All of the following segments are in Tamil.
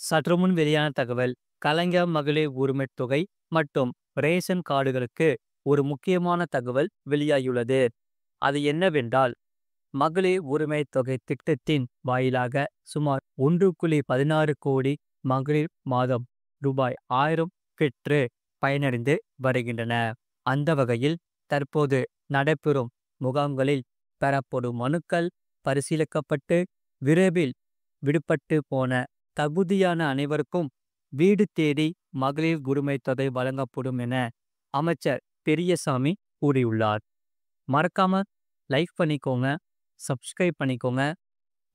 சற்றுமுன் வெளியான தகவல். கலைஞர் மகளிர் உரிமைத் தொகை மற்றும் ரேஷன் கார்டுகளுக்கு ஒரு முக்கியமான தகவல் வெளியாகியுள்ளது. அது என்னவென்றால், மகளிர் உரிமைத் தொகை திட்டத்தின் வாயிலாக சுமார் 1.16 கோடி மகளிர் மாதம் ரூபாய் 1000 பெற்று பயனடைந்து வருகின்றன. அந்த வகையில் தற்போது நடைபெறும் முகாம்களில் பெறப்படும் மனுக்கள் பரிசீலிக்கப்பட்டு விரைவில் விடுபட்டு போன தகுதியான அனைவருக்கும் வீடு தேடி மகளிர் உரிமைத் தொகை வழங்கப்படும் என அமைச்சர் பெரியசாமி கூறியுள்ளார். மறக்காம லைக் பண்ணிக்கோங்க, சப்ஸ்கிரைப் பண்ணிக்கோங்க,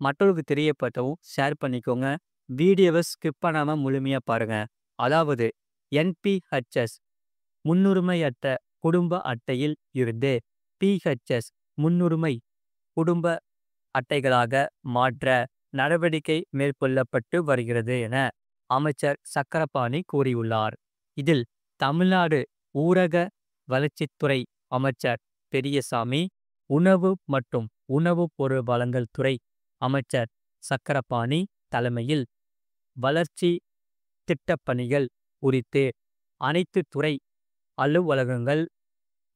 மற்றவருக்கு தெரியப்பட்டவும் ஷேர் பண்ணிக்கோங்க. வீடியோவை ஸ்கிப் பண்ணாம முழுமையா பாருங்க. அதாவது என்பிஹெச்எஸ் முன்னுரிமையற்ற குடும்ப அட்டையில் இருந்து பிஹெச்எஸ் முன்னுரிமை குடும்ப அட்டைகளாக மாற்ற நடவடிக்கை மேற்கொள்ளப்பட்டு வருகிறது என அமைச்சர் சக்கரபாணி கூறியுள்ளார். இதில் தமிழ்நாடு ஊரக வளர்ச்சித்துறை அமைச்சர் பெரியசாமி, உணவு மற்றும் உணவுப் பொருள் வழங்கல் துறை அமைச்சர் சக்கரபாணி தலைமையில் வளர்ச்சி திட்டப்பணிகள் குறித்து அனைத்து துறை அலுவலகங்கள்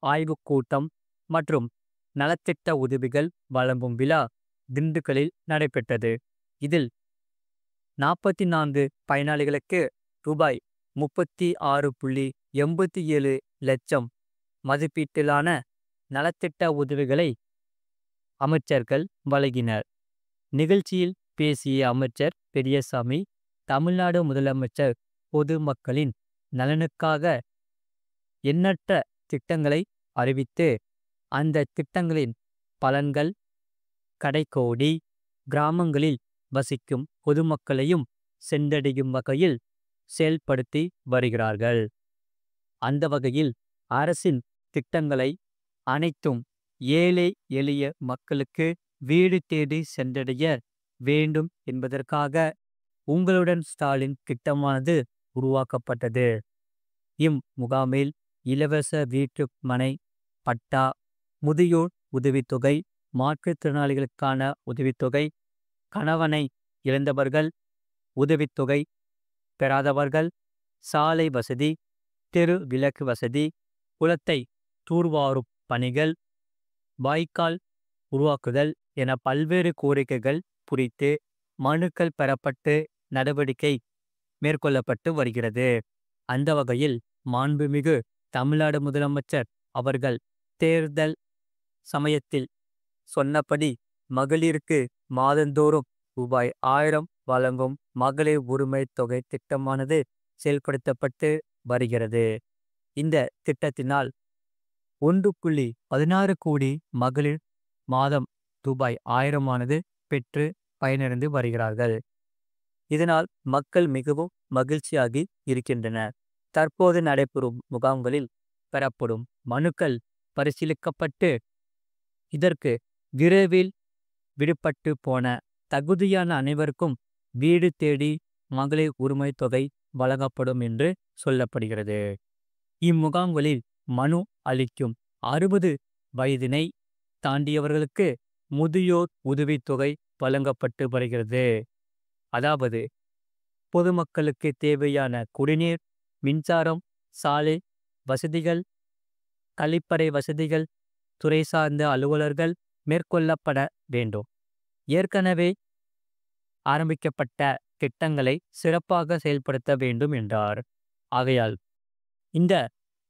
ஆய்வுக் கூட்டம் மற்றும் நலத்திட்ட உதவிகள் வழங்கும் விழா திண்டுக்கல்லில் நடைபெற்றது. இதில் 44 பயனாளிகளுக்கு ரூபாய் 36.87 லட்சம் மதிப்பீட்டிலான நலத்திட்ட உதவிகளை அமைச்சர்கள் வழங்கினர். நிகழ்ச்சியில் பேசிய அமைச்சர் பெரியசாமி, தமிழ்நாடு முதலமைச்சர் பொதுமக்களின் நலனுக்காக எண்ணற்ற திட்டங்களை அறிவித்து அந்த திட்டங்களின் பலன்கள் கடைக்கோடி கிராமங்களில் வசிக்கும் பொதுமக்களையும் சென்றடையும் வகையில் செயல்படுத்தி வருகிறார்கள். அந்த வகையில் அரசின் திட்டங்களை அனைத்தும் ஏழை எளிய மக்களுக்கு வீடு தேடி சென்றடைய வேண்டும் என்பதற்காக உங்களுடன் ஸ்டாலின் திட்டமானது உருவாக்கப்பட்டது. இம்முகாமில் இலவச வீட்டு மனை பட்டா, முதியோர் உதவித்தொகை, மாற்றுத்திறனாளிகளுக்கான உதவித்தொகை, கணவனை இழந்தவர்கள் உதவித்தொகை பெறாதவர்கள், சாலை வசதி, தெரு விளக்கு வசதி, குளத்தை தூர்வாரும் பணிகள், வாய்க்கால் உருவாக்குதல் என பல்வேறு கோரிக்கைகள் குறித்து மனுக்கள் பெறப்பட்டு நடவடிக்கை மேற்கொள்ளப்பட்டு வருகிறது. அந்த வகையில் மாண்புமிகு தமிழ்நாடு முதலமைச்சர் அவர்கள் தேர்தல் சமயத்தில் சொன்னபடி மகளிருக்கு மாதந்தோறும் ரூபாய் 1000 வழங்கும் மகளிர் உரிமைத் தொகை திட்டமானது செயல்படுத்தப்பட்டு வருகிறது. இந்த திட்டத்தினால் 1.16 கோடி மகளிர் மாதம் ரூபாய் 1000 பெற்று பயனடைந்து வருகிறார்கள். இதனால் மக்கள் மிகவும் மகிழ்ச்சியாகி இருக்கின்றனர். தற்போது நடைபெறும் முகாம்களில் பெறப்படும் மனுக்கள் பரிசீலிக்கப்பட்டு இதற்கு விரைவில் விடுபட்டு போன தகுதியான அனைவருக்கும் வீடு தேடி மகளிர் உரிமைத் தொகை வழங்கப்படும் என்று சொல்லப்படுகிறது. இம்முகாம்களில் மனு அளிக்கும் 60 வயதினை தாண்டியவர்களுக்கு முதியோர் உதவித்தொகை வழங்கப்பட்டு வருகிறது. அதாவது பொதுமக்களுக்கு தேவையான குடிநீர், மின்சாரம், சாலை வசதிகள், கழிப்பறை வசதிகள் துறை சார்ந்த அலுவலர்கள் மேற்கொள்ளப்பட வேண்டும். ஏற்கனவே ஆரம்பிக்கப்பட்ட திட்டங்களை சிறப்பாக செயல்படுத்த வேண்டும் என்றார். ஆகையால் இந்த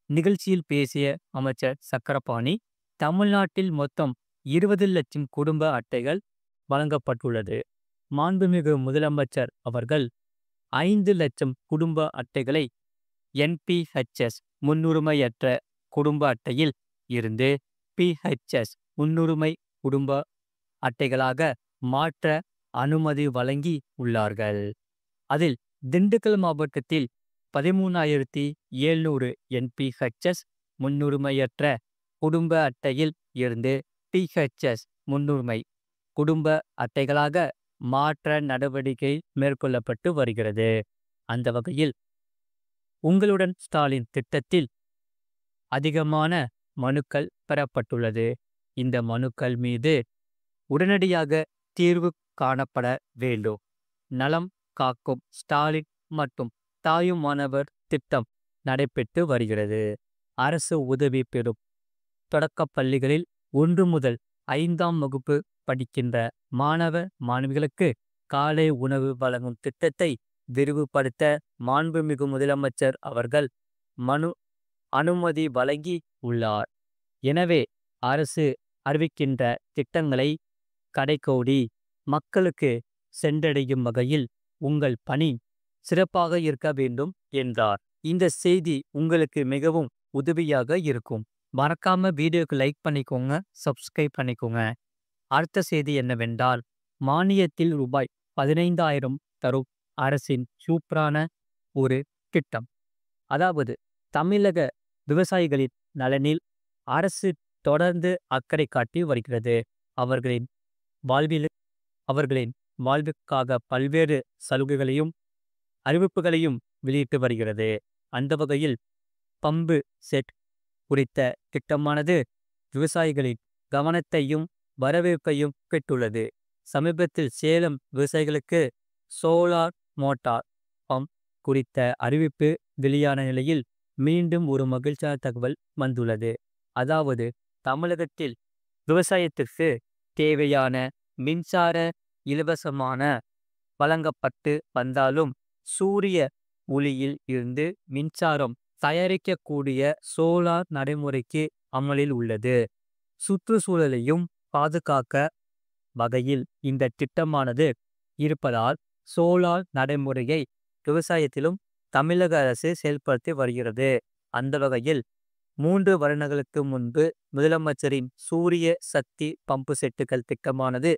நிகழ்ச்சியில் பேசிய அமைச்சர் சக்கரபாணி, தமிழ்நாட்டில் மொத்தம் 20 லட்சம் குடும்ப அட்டைகள் வழங்கப்பட்டுள்ளது. மாண்புமிகு முதலமைச்சர் அவர்கள் 5 லட்சம் குடும்ப அட்டைகளை என்பிஹெச்எஸ் முன்னுரிமையற்ற குடும்ப அட்டையில் இருந்து பிஹெச்எஸ் முன்னுரிமை குடும்ப அட்டைகளாக மாற்ற அனுமதி வழங்கி உள்ளார்கள். அதில் திண்டுக்கல் மாவட்டத்தில் 13,700 என்பிஹெச்எஸ் முன்னுரிமையற்ற குடும்ப அட்டையில் இருந்து பிஹெச்எஸ் முன்னுரிமை குடும்ப அட்டைகளாக மாற்ற நடவடிக்கை மேற்கொள்ளப்பட்டு வருகிறது. அந்த வகையில் உங்களுடன் ஸ்டாலின் திட்டத்தில் அதிகமான மனுக்கள் பெறப்பட்டுள்ளது. இந்த மனுக்கள் மீது உடனடியாக தீர்வு காணப்பட வேண்டும். நலம் காக்கும் ஸ்டாலின் மற்றும் தாயும் மாணவர் திட்டம் நடைபெற்று வருகிறது. அரசு உதவி பெறும் தொடக்கப் பள்ளிகளில் 1 முதல் 5ஆம் வகுப்பு படிக்கின்ற மாணவ மாணவிகளுக்கு காலை உணவு வழங்கும் திட்டத்தை விரிவுபடுத்த மாண்புமிகு முதலமைச்சர் அவர்கள் அனுமதி வழங்கி உள்ளார். எனவே அரசு அறிவிக்கின்ற திட்டங்களை கடைக்கோடி மக்களுக்கு சென்றடையும் வகையில் உங்கள் பணி சிறப்பாக இருக்க வேண்டும் என்றார். இந்த செய்தி உங்களுக்கு மிகவும் உதவியாக இருக்கும். மறக்காம வீடியோக்கு லைக் பண்ணிக்கோங்க, சப்ஸ்கிரைப் பண்ணிக்கோங்க. அடுத்த செய்தி என்னவென்றால், மானியத்தில் ரூபாய் 15,000 தரும் அரசின் சூப்பரான ஒரு திட்டம். அதாவது தமிழக விவசாயிகளின் நலனில் அரசு தொடர்ந்து அக்கறை காட்டி வருகிறது. அவர்களின் வாழ்வுக்காக பல்வேறு சலுகைகளையும் அறிவிப்புகளையும் வெளியிட்டு வருகிறது. அந்த வகையில் பம்பு செட் குறித்த திட்டமானது விவசாயிகளின் கவனத்தையும் வரவேற்பையும் பெற்றுள்ளது. சமீபத்தில் சேலம் விவசாயிகளுக்கு சோலார் மோட்டார் பம்ப் குறித்த அறிவிப்பு வெளியான நிலையில் மீண்டும் ஒரு மகிழ்ச்சியான தகவல் வந்துள்ளது. அதாவது தமிழகத்தில் விவசாயத்திற்கு தேவையான மின்சார இலவசமான வழங்கப்பட்டு வந்தாலும் சூரிய ஒளியில் இருந்து மின்சாரம் தயாரிக்கக்கூடிய சோலார் நடைமுறைக்கு அமலில் உள்ளது. சுற்றுச்சூழலையும் பாதுகாக்க வகையில் இந்த திட்டமானது இருப்பதால் சோலார் நடைமுறையை விவசாயத்திலும் தமிழக அரசு செயல்படுத்தி வருகிறது. அந்த வகையில் 3 வருடங்களுக்கு முன்பு முதலமைச்சரின் சூரிய சக்தி பம்பு செட்டுகள் திட்டமானது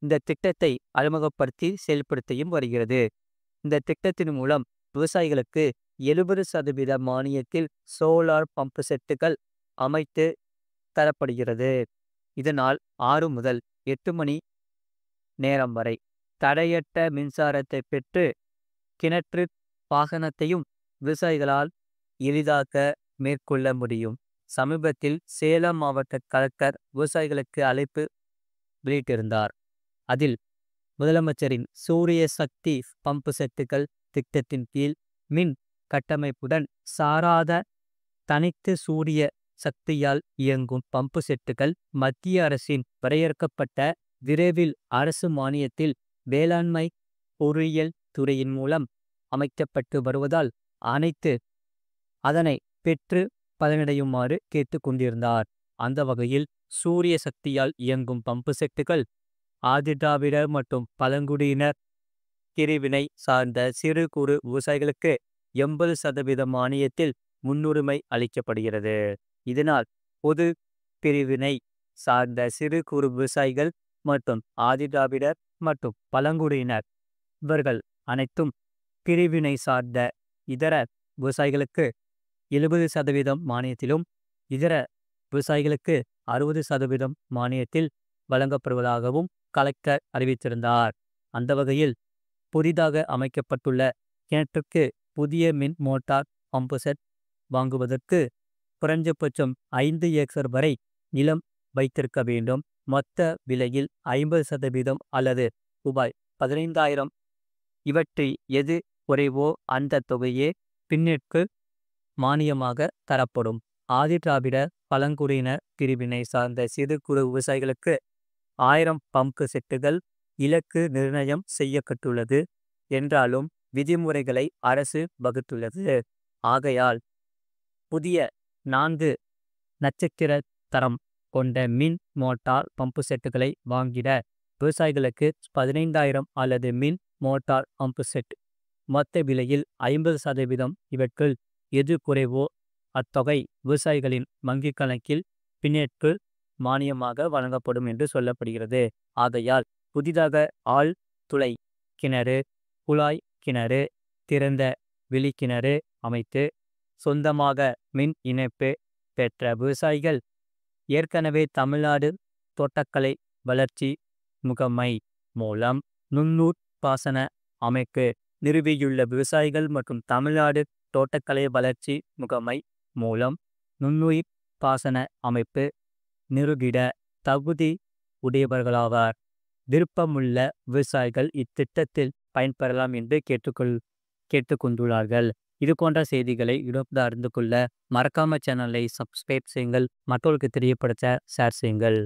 இந்த திட்டத்தை அறிமுகப்படுத்தி செயல்படுத்தியும் வருகிறது. இந்த திட்டத்தின் மூலம் விவசாயிகளுக்கு 70% மானியத்தில் சோலார் பம்பு செட்டுகள் அமைத்து தரப்படுகிறது. இதனால் 6 முதல் 8 மணி நேரம் வரை தடையற்ற மின்சாரத்தை பெற்று கிணற்று பாசனத்தையும் விவசாயிகளால் எளிதாக மேற்கொள்ள முடியும். சமீபத்தில் சேலம் மாவட்ட கலெக்டர் விவசாயிகளுக்கு அழைப்பு வெளியிட்டிருந்தார். அதில் முதலமைச்சரின் சூரிய சக்தி பம்பு செட்டுகள் திட்டத்தின் கீழ் மின் கட்டமைப்புடன் சாராத தனித்து சூரிய சக்தியால் இயங்கும் பம்பு செட்டுகள் மத்திய அரசின் வரையறுக்கப்பட்ட விரைவில் அரசு மானியத்தில் வேளாண்மை பொறியியல் துறையின் மூலம் அமைக்கப்பட்டு வருவதால் அனைத்து அதனை பெற்று பலனடையுமாறு கேட்டுக் கொண்டிருந்தார். அந்த வகையில் சூரிய சக்தியால் இயங்கும் பம்பு செட்டுகள் ஆதிதிராவிடர் மற்றும் பழங்குடியினர் பிரிவினை சார்ந்த சிறு குறு விவசாயிகளுக்கு 80% மானியத்தில் முன்னுரிமை அளிக்கப்படுகிறது. இதனால் பொது பிரிவினை சார்ந்த சிறு குறு விவசாயிகள் மற்றும் ஆதிதிராவிடர் மற்றும் பழங்குடியினர் இவர்கள் அனைத்தும் பிரிவினை சார்ந்த இதர விவசாயிகளுக்கு 70% மானியத்திலும் இதர விவசாயிகளுக்கு 60% மானியத்தில் வழங்கப்படுவதாகவும் கலெக்டர் அறிவித்திருந்தார். அந்த வகையில் புதிதாக அமைக்கப்பட்டுள்ள கிணற்றுக்கு புதிய மின் மோட்டார் பம்பு செட் வாங்குவதற்கு குறைஞ்சபட்சம் 5 ஏக்கர் வரை நிலம் வைத்திருக்க வேண்டும். மொத்த விலையில் 50% அல்லது ரூபாய் 15,000 இவற்றில் எது குறைவோ அந்த தொகையே பின்னிற்கு மானியமாக தரப்படும். ஆதிதிராவிடர் பழங்குடியினர் பிரிவினை சார்ந்த சிறு குறு விவசாயிகளுக்கு 1000 பம்பு செட்டுகள் இலக்கு நிர்ணயம் செய்யப்பட்டுள்ளது என்றாலும் விதிமுறைகளை அரசு வகுத்துள்ளது. ஆகையால் புதிய 4 நட்சத்திர தரம் கொண்ட மின் மோட்டார் பம்பு செட்டுகளை வாங்கிட விவசாயிகளுக்கு 15,000 அல்லது மின் மோட்டார் பம்பு செட் மொத்த விலையில் 50% இவற்றில் எது குறைவோ அத்தொகை விவசாயிகளின் வங்கிக் கணக்கில் பின்னேற்று மானியமாக வழங்கப்படும் என்று சொல்லப்படுகிறது. ஆகையால் புதிதாக ஆழ் துளை கிணறு, குழாய் கிணறு, திறந்த வெளிக்கிணறு அமைத்து சொந்தமாக மின் இணைப்பு பெற்ற விவசாயிகள் ஏற்கனவே தமிழ்நாடு தோட்டக்கலை வளர்ச்சி முகமை மூலம் நுண்ணூர் பாசன அமைப்பு நிறுவியுள்ள விவசாயிகள் மற்றும் தமிழ்நாடு தோட்டக்கலை வளர்ச்சி முகமை மூலம் நுண்ணுயிர் பாசன அமைப்பு நிறுவிட தகுதி உடையவர்களாவார். விருப்பமுள்ள விவசாயிகள் இத்திட்டத்தில் பயன்பெறலாம் என்று கேட்டுக்கொண்டுள்ளார்கள். இது போன்ற செய்திகளை உடனுக்குடன் அறிந்து கொள்ள மறக்காம சேனலை சப்ஸ்கிரைப் செய்யுங்கள். மற்றவர்களுக்கு தெரியப்படுத்த ஷேர் செய்யுங்கள்.